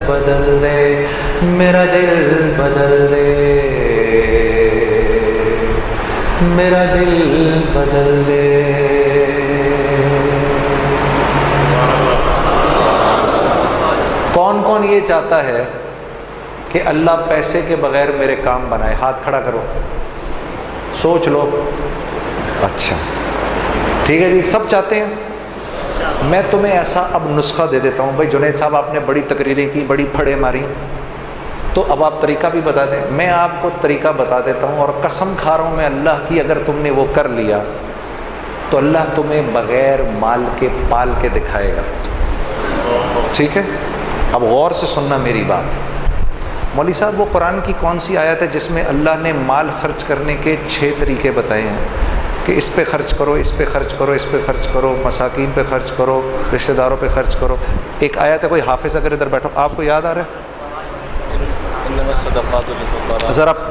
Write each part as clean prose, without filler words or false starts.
بدل دے، میرا دل بدل دے، میرا دل بدل دے۔ کون کون یہ چاہتا ہے کہ اللہ پیسے کے بغیر میرے کام بنائے؟ ہاتھ کھڑا کرو، سوچ لو۔ اچھا ٹھیک ہے جی، سب چاہتے ہیں۔ میں تمہیں ایسا اب نسخہ دے دیتا ہوں، بھائی جنید صاحب آپ نے بڑی تقریریں کی، بڑی پھڑے ماری، تو اب آپ طریقہ بھی بتا دیں۔ میں آپ کو طریقہ بتا دیتا ہوں، اور قسم کھا رہا ہوں میں اللہ کی، اگر تم نے وہ کر لیا تو اللہ تمہیں بغیر مال کے پال کے دکھائے گا۔ ٹھیک ہے، اب غور سے سننا میری بات۔ مولوی صاحب وہ قرآن کی کون سی آیت ہے جس میں اللہ نے مال خرچ کرنے کے 6 طریقے بتائے ہیں کہ اس پہ خرچ کرو، اس پہ خرچ کرو، اس پہ خرچ کرو، مساکین پہ خرچ کرو، رشتہ داروں پہ خرچ کرو؟ ایک آیت ہے، کوئی حافظ اگر ادھر بیٹھو آپ کو یاد آ رہا ہے؟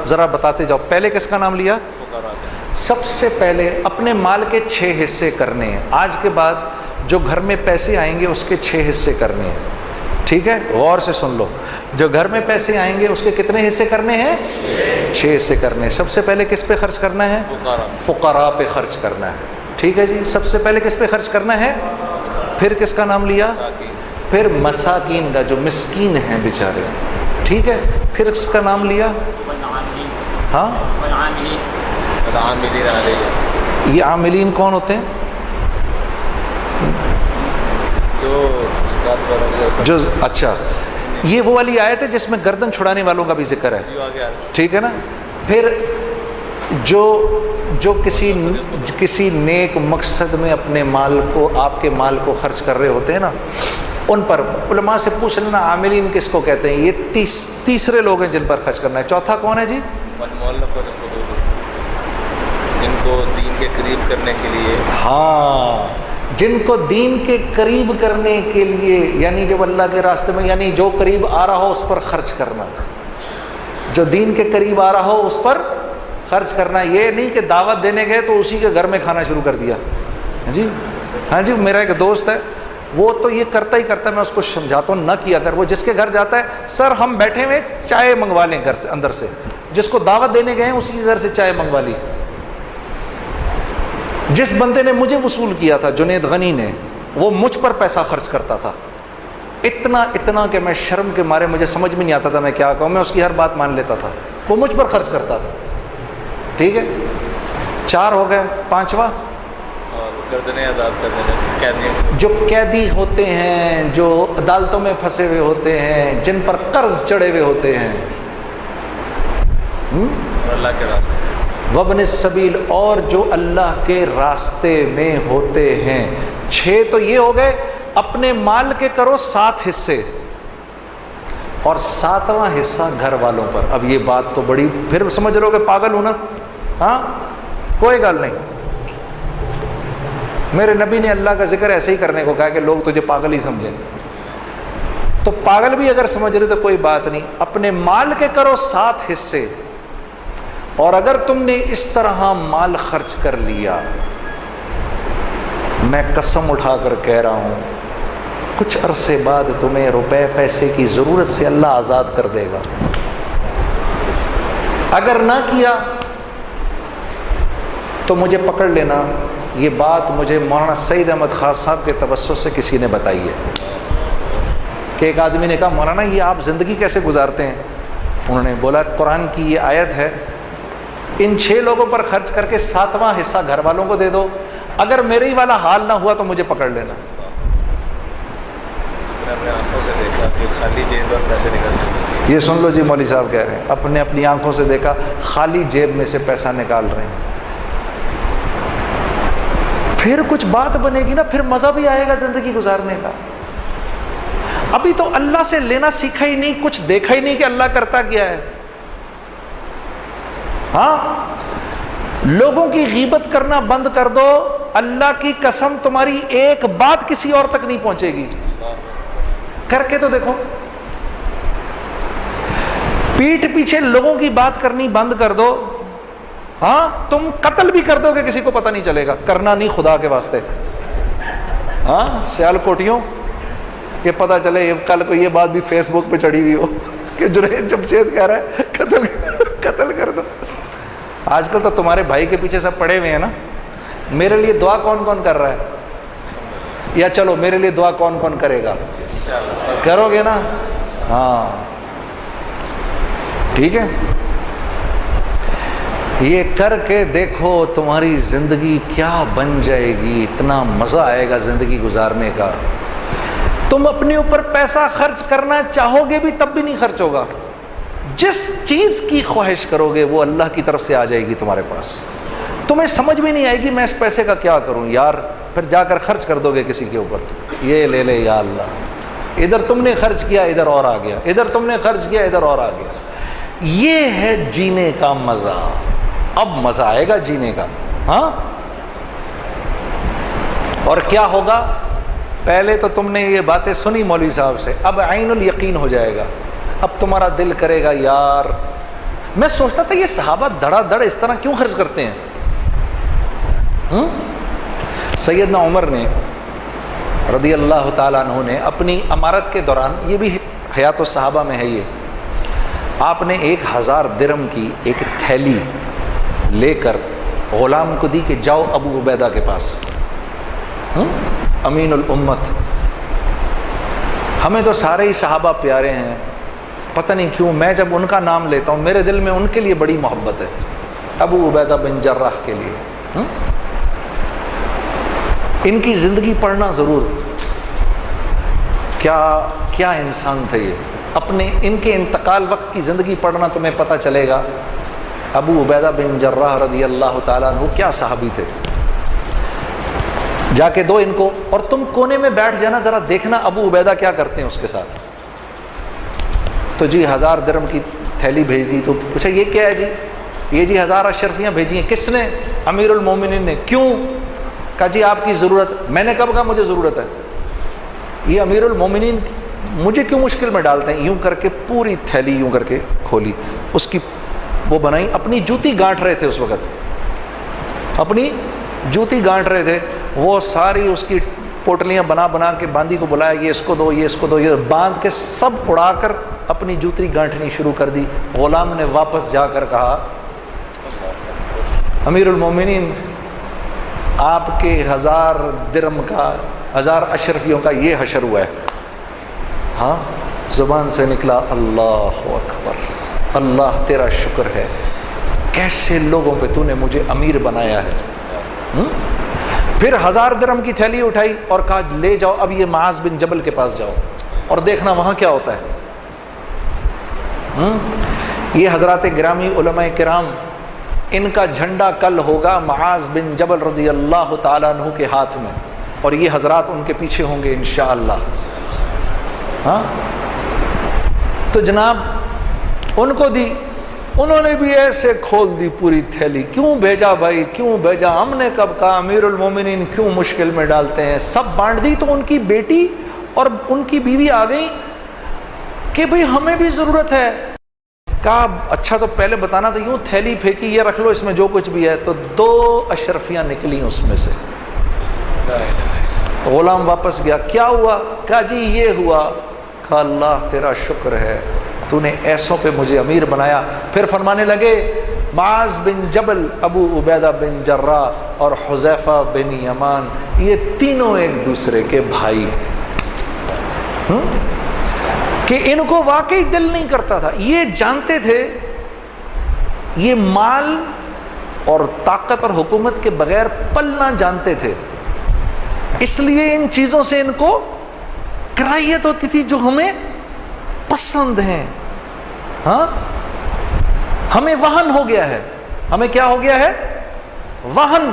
ذرا بتاتے جاؤ، پہلے کس کا نام لیا؟ سب سے پہلے اپنے مال کے 6 حصے کرنے ہیں۔ آج کے بعد جو گھر میں پیسے آئیں گے اس کے 6 حصے کرنے ہیں۔ ٹھیک ہے، غور سے سن لو، جو گھر میں پیسے آئیں گے اس کے کتنے حصے کرنے ہیں؟ 6 حصے کرنے ہیں۔ سب سے پہلے کس پہ خرچ کرنا ہے؟ فقراء پہ خرچ کرنا ہے۔ ٹھیک ہے جی، سب سے پہلے کس پہ خرچ کرنا ہے؟ پھر کس کا نام لیا؟ پھر مساکین کا، جو مسکین ہیں بیچارے۔ ٹھیک ہے، پھر اس کا نام لیا؟ ہاں، یہ عاملین کون ہوتے ہیں؟ جو اچھا، یہ وہ والی آیت ہے جس میں گردن چھڑانے والوں کا بھی ذکر ہے۔ ٹھیک ہے نا، پھر جو کسی نیک مقصد میں اپنے مال کو، آپ کے مال کو خرچ کر رہے ہوتے ہیں نا، ان پر علماء سے پوچھ لینا عاملین کس کو کہتے ہیں۔ یہ تیسرے لوگ ہیں جن پر خرچ کرنا ہے۔ چوتھا کون ہے جی؟ جن کو دین کے قریب کرنے کے لیے، ہاں، جن کو دین کے قریب کرنے کے لیے، یعنی جب اللہ کے راستے میں، یعنی جو قریب آ رہا ہو اس پر خرچ کرنا، جو دین کے قریب آ رہا ہو اس پر خرچ کرنا۔ یہ نہیں کہ دعوت دینے گئے تو اسی کے گھر میں کھانا شروع کر دیا۔ جی ہاں جی، میرا ایک دوست ہے، وہ تو یہ کرتا ہی کرتا ہے، میں اس کو سمجھاتا ہوں نہ کیا اگر، وہ جس کے گھر جاتا ہے، سر ہم بیٹھے ہوئے چائے منگوا لیں گھر سے، اندر سے، جس کو دعوت دینے گئے ہیں اسی کے گھر سے چائے منگوا لی۔ جس بندے نے مجھے وصول کیا تھا، جنید غنی نے، وہ مجھ پر پیسہ خرچ کرتا تھا، اتنا کہ میں شرم کے مارے مجھے سمجھ میں نہیں آتا تھا میں کیا کہوں، میں اس کی ہر بات مان لیتا تھا، وہ مجھ پر خرچ کرتا تھا۔ ٹھیک ہے، 4 ہو گئے، 5واں گردنیں آزاد کرنے، جو قیدی ہوتے ہیں، جو عدالتوں میں پھنسے ہوئے ہوتے ہیں، جن پر قرض چڑھے ہوئے ہوتے ہیں، اللہ کے راستے، وابن السبیل، اور جو اللہ کے راستے میں ہوتے ہیں۔ 6 تو یہ ہو گئے، اپنے مال کے کرو 7 حصے، اور 7واں حصہ گھر والوں پر۔ اب یہ بات تو بڑی، پھر سمجھ لو کہ پاگل ہوں نا، ہاں کوئی گل نہیں، میرے نبی نے اللہ کا ذکر ایسے ہی کرنے کو کہا کہ لوگ تجھے پاگل ہی سمجھیں، تو پاگل بھی اگر سمجھ رہے تو کوئی بات نہیں۔ اپنے مال کے کرو 7 حصے، اور اگر تم نے اس طرح مال خرچ کر لیا، میں قسم اٹھا کر کہہ رہا ہوں کچھ عرصے بعد تمہیں روپے پیسے کی ضرورت سے اللہ آزاد کر دے گا۔ اگر نہ کیا تو مجھے پکڑ لینا، یہ بات مجھے مولانا سعید احمد خان صاحب کے توسط سے کسی نے بتائی ہے کہ ایک آدمی نے کہا مولانا یہ آپ زندگی کیسے گزارتے ہیں؟ انہوں نے بولا قرآن کی یہ آیت ہے، ان 6 لوگوں پر خرچ کر کے 7واں حصہ گھر والوں کو دے دو، اگر میرے ہی والا حال نہ ہوا تو مجھے پکڑ لینا۔ میں اپنے آنکھوں سے دیکھا کہ خالی جیب پر پیسے نکل جاتے ہیں۔ یہ سن لو جی، مولوی صاحب کہہ رہے ہیں اپنی آنکھوں سے دیکھا، خالی جیب میں سے پیسہ نکال رہے ہیں۔ پھر کچھ بات بنے گی نا، پھر مزہ بھی آئے گا زندگی گزارنے کا۔ ابھی تو اللہ سے لینا سیکھا ہی نہیں، کچھ دیکھا ہی نہیں کہ اللہ کرتا کیا ہے۔ ہاں، لوگوں کی غیبت کرنا بند کر دو، اللہ کی قسم تمہاری ایک بات کسی اور تک نہیں پہنچے گی۔ کر کے تو دیکھو، پیٹھ پیچھے لوگوں کی بات کرنی بند کر دو، ہاں تم قتل بھی کر دو گے کسی کو پتہ نہیں چلے گا، کرنا نہیں خدا کے واسطے۔ ہاں سیال کوٹیوں، کہ پتہ چلے یہ کل کو یہ بات بھی فیس بک پہ چڑھی ہوئی ہو کہ جنید جمشید کہہ رہا ہے قتل کر دو. آج کل تو تمہارے بھائی کے پیچھے سب پڑے ہوئے ہیں نا. میرے لیے دعا کون کون کر رہا ہے؟ یا چلو میرے لیے دعا کون کون کرے گا؟ کرو گے نا؟ ہاں ٹھیک ہے. یہ کر کے دیکھو تمہاری زندگی کیا بن جائے گی. اتنا مزہ آئے گا زندگی گزارنے کا. تم اپنے اوپر پیسہ خرچ کرنا چاہو گے بھی تب بھی نہیں خرچ ہوگا. جس چیز کی خواہش کرو گے وہ اللہ کی طرف سے آ جائے گی تمہارے پاس. تمہیں سمجھ بھی نہیں آئے گی میں اس پیسے کا کیا کروں یار. پھر جا کر خرچ کر دو گے کسی کے اوپر. یہ لے لے یا اللہ. ادھر تم نے خرچ کیا ادھر اور آ گیا, ادھر تم نے خرچ کیا ادھر اور آ گیا. یہ ہے جینے کا مزہ. اب مزہ آئے گا جینے کا. ہاں اور کیا ہوگا؟ پہلے تو تم نے یہ باتیں سنی مولوی صاحب سے, اب عین الیقین ہو جائے گا. اب تمہارا دل کرے گا یار. میں سوچتا تھا یہ صحابہ دڑا دڑ اس طرح کیوں خرچ کرتے ہیں. سیدنا عمر نے رضی اللہ تعالیٰ عنہ نے اپنی امارت کے دوران, یہ بھی حیات الصحابہ میں ہے یہ, آپ نے 1000 درہم کی ایک تھیلی لے کر غلام کو دی کہ جاؤ ابو عبیدہ کے پاس, امین الامت. ہمیں تو سارے ہی صحابہ پیارے ہیں, پتہ نہیں کیوں میں جب ان کا نام لیتا ہوں میرے دل میں ان کے لیے بڑی محبت ہے, ابو عبیدہ بن جراح کے لیے. ان کی زندگی پڑھنا ضرور. کیا انسان تھے یہ. اپنے ان کے انتقال وقت کی زندگی پڑھنا تمہیں پتہ چلے گا ابو عبیدہ بن جراح رضی اللہ تعالیٰ عنہ کیا صحابی تھے. جا کے دو ان کو, اور تم کونے میں بیٹھ جانا, ذرا دیکھنا ابو عبیدہ کیا کرتے ہیں اس کے ساتھ. تو جی 1000 درہم کی تھیلی بھیج دی. تو پوچھا یہ کیا ہے جی؟ یہ جی 1000 اشرفیاں بھیجی ہیں. کس نے؟ امیر المومنین نے. کیوں؟ کہا جی آپ کی ضرورت. میں نے کب کہا مجھے ضرورت ہے؟ یہ امیر المومنین مجھے کیوں مشکل میں ڈالتے ہیں. یوں کر کے پوری تھیلی یوں کر کے کھولی, اس کی وہ بنائی. اپنی جوتی گانٹ رہے تھے اس وقت, اپنی جوتی گانٹ رہے تھے. وہ ساری اس کی پوٹلیاں بنا کے باندی کو بلایا, یہ اس کو دو, یہ اس کو دو, یہ باندھ کے سب اڑا کر اپنی جوتی گانٹھنی شروع کر دی. غلام نے واپس جا کر کہا امیر المومنین آپ کے 1000 درہم کا, 1000 اشرفیوں کا یہ حشر ہوا ہے. ہاں زبان سے نکلا اللہ اکبر, اللہ تیرا شکر ہے, کیسے لوگوں پہ تو نے مجھے امیر بنایا ہے. پھر 1000 درہم کی تھیلی اٹھائی اور کہا لے جاؤ اب یہ معاذ بن جبل کے پاس جاؤ اور دیکھنا وہاں کیا ہوتا ہے. یہ حضرات گرامی علماء کرام, ان کا جھنڈا کل ہوگا معاذ بن جبل رضی اللہ تعالیٰ عنہ کے ہاتھ میں, اور یہ حضرات ان کے پیچھے ہوں گے انشاءاللہ. ہاں تو جناب ان کو دی, انہوں نے بھی ایسے کھول دی پوری تھیلی. کیوں بھیجا بھائی, کیوں بھیجا؟ ہم نے کب کہا امیر المومنین کیوں مشکل میں ڈالتے ہیں. سب بانٹ دی. تو ان کی بیٹی اور ان کی بیوی آ گئی کہ بھئی ہمیں بھی ضرورت ہے. کہا اچھا تو پہلے بتانا تھا. یوں تھیلی پھینکی, یہ رکھ لو اس میں جو کچھ بھی ہے. تو 2 اشرفیاں نکلی اس میں سے. غلام واپس گیا, کیا ہوا؟ کہا جی یہ ہوا. کہا اللہ تیرا شکر ہے, تو نے ایسوں پہ مجھے امیر بنایا. پھر فرمانے لگے معاذ بن جبل, ابو عبیدہ بن جراح اور حذیفہ بن یمان, یہ تینوں ایک دوسرے کے بھائی کہ ان کو واقعی دل نہیں کرتا تھا. یہ جانتے تھے یہ مال اور طاقت اور حکومت کے بغیر پلنا جانتے تھے, اس لیے ان چیزوں سے ان کو کراہیت ہوتی تھی جو ہمیں پسند ہیں. ہاں ہمیں وہن ہو گیا ہے. ہمیں کیا ہو گیا ہے؟ وہن.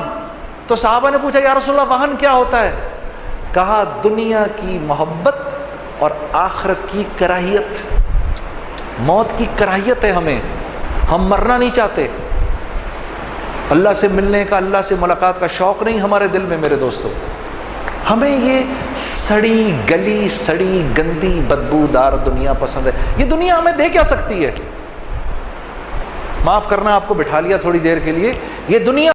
تو صحابہ نے پوچھا یا رسول اللہ وہن کیا ہوتا ہے؟ کہا دنیا کی محبت اور آخرت کی کراہیت. موت کی کراہیت ہے ہمیں, ہم مرنا نہیں چاہتے. اللہ سے ملنے کا, اللہ سے ملاقات کا شوق نہیں ہمارے دل میں میرے دوستو. ہمیں یہ سڑی گلی, سڑی گندی بدبودار دنیا پسند ہے. یہ دنیا ہمیں دے کیا سکتی ہے؟ معاف کرنا آپ کو بٹھا لیا تھوڑی دیر کے لیے. یہ دنیا